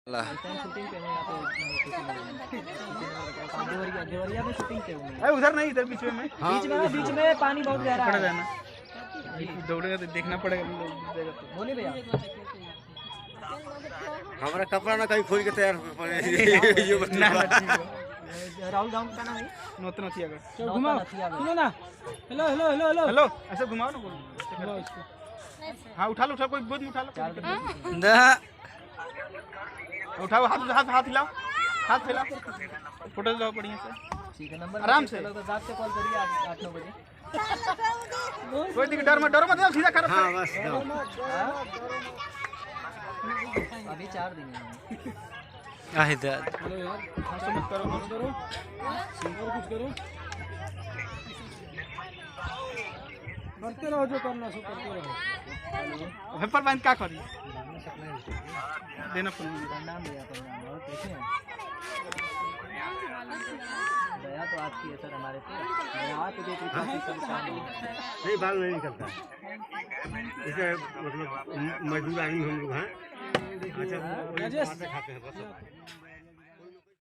Shooting पे देवरिया में shooting पे हूं। उधर नहीं, इधर बीच में। हाँ, बीच में पानी बहुत गहरा है ना, दौड़ेगा तो देखना पड़ेगा। बोले भैया हमारा कपड़ा ना कहीं खोल के तैयार राहुल गांव का नाम है नौतनथी अगर चलो घुमाओ सुनो ना। Hello hello hello hello hello, ऐसे घुमाओ ना, बोलो इसको। हाँ उठा लो, उठा, कोई गोद में उठा लो। उठाओ, हाथ हाथ हाथ हिलाओ, हाथ फैलाओ, फोटो लो बढ़िया से। ठीक है, नंबर आराम से। तो रात से कॉल करिए 8-9 बजे। कोई दिक्कत, डर मत सीधा करो। हाँ बस अभी 4 दिन है। हेलो यार, हंसो मत करो, कुछ करो, और कुछ करो, करते रहो जो करना सो करते रहो। पेपर बांध क्या करी देना फुल नाम लिया पर नाम और कैसे हैं दया तो आपकी है सर हमारे पे। दया तो देखिए काफी परेशान है। नहीं, बाल नहीं निकलता इसे, मतलब मजदूर आदमी हम लोग हैं। अच्छा, खाते हैं बस।